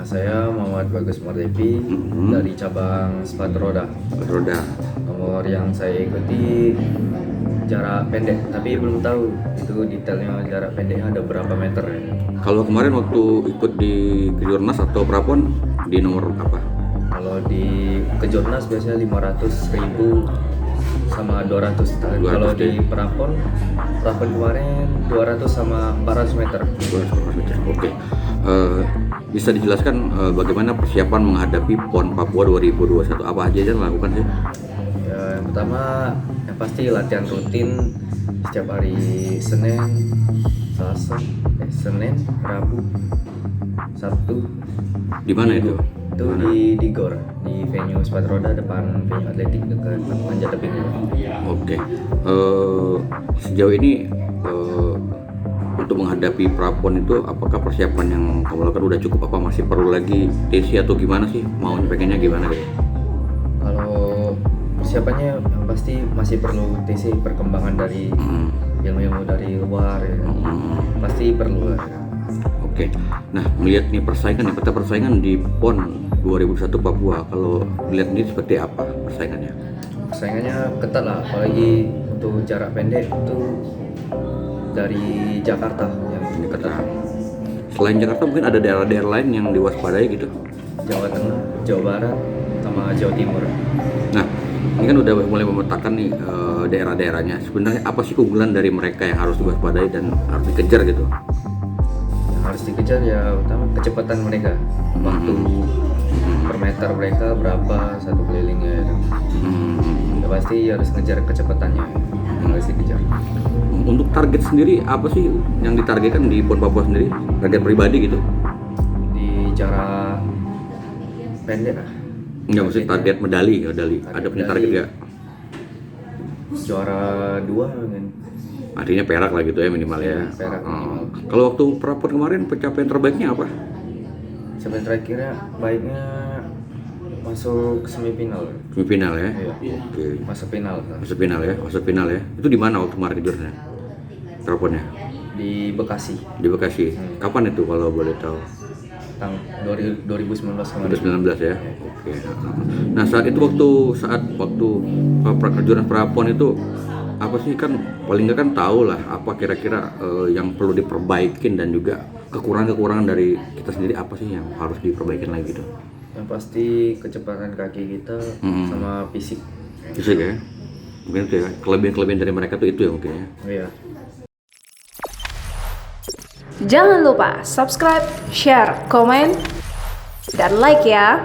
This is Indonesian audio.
Saya Muhammad Bagus Mardevi dari cabang sepatu roda. Roda. Nomor yang saya ikuti jarak pendek, tapi belum tahu itu detailnya jarak pendeknya ada berapa meter. Kalau kemarin waktu ikut di Kejurnas atau Prapon di nomor apa? Kalau di Kejurnas biasanya 500.000 sama 200. Kalau di Prapon kemarin 200 sama 400 meter. 200 meter. Oke. Bisa dijelaskan bagaimana persiapan menghadapi PON Papua 2021? Apa aja yang dilakukan sih? Ya, yang pertama yang pasti latihan rutin setiap hari Senin, Rabu, Sabtu. Di mana itu? Itu di GOR, di venue sepatu roda depan venue atletik dekat Panjat Tebing. Oke. Sejauh ini untuk menghadapi Prapon itu apakah persiapan yang kamu lakukan udah cukup, apa masih perlu lagi TC atau gimana sih? Maunya pengennya gimana gitu? Kalau persiapannya yang pasti masih perlu TC, perkembangan dari ilmu-ilmu dari luar ya. Pasti perlu lah ya. Oke. Nah, melihat nih peta persaingan di PON 2021 Papua, kalau dilihat ini seperti apa persaingannya? Persaingannya ketat lah, apalagi untuk jarak pendek itu dari Jakarta yang ketat. Selain Jakarta mungkin ada daerah-daerah lain yang diwaspadai gitu? Jawa Tengah, Jawa Barat, sama Jawa Timur. Nah, ini kan udah mulai memetakan nih daerah-daerahnya. Sebenarnya apa sih unggulan dari mereka yang harus diwaspadai dan harus dikejar gitu? Yang harus dikejar ya utama kecepatan mereka. Waktu per meter mereka berapa satu kelilingnya itu. Ya pasti harus ngejar kecepatannya. Harus dikejar. Untuk target sendiri apa sih yang ditargetkan di PON Papua sendiri? Target pribadi gitu? Di jarak pendek lah. Enggak, maksudnya target medali. Ada punya target nggak? Juara 2 kan. Artinya perak lah gitu ya minimal ya. Perak minimal. Kalau waktu Prapon kemarin pencapaian terbaiknya apa? Sampai terakhirnya baiknya masuk semifinal. Semifinal ya? Iya. Oke. Masuk final. Masuk final ya. Itu di mana waktu kemarin tidurnya? Praponnya? Di Bekasi. Di Bekasi. Kapan itu kalau boleh tahu? Tahun 2019 kemarin. 2019 ya. Oke. Nah, saat waktu kejuaraan Prapon itu apa sih, kan paling nggak kan tahu lah apa kira-kira yang perlu diperbaikin dan juga kekurangan dari kita sendiri apa sih yang harus diperbaikin lagi gitu? Yang pasti kecepatan kaki kita sama fisik. Fisik ya. Mungkin itu ya. Kelebihan dari mereka tuh itu ya mungkin ya. Iya. Jangan lupa subscribe, share, komen, dan like ya.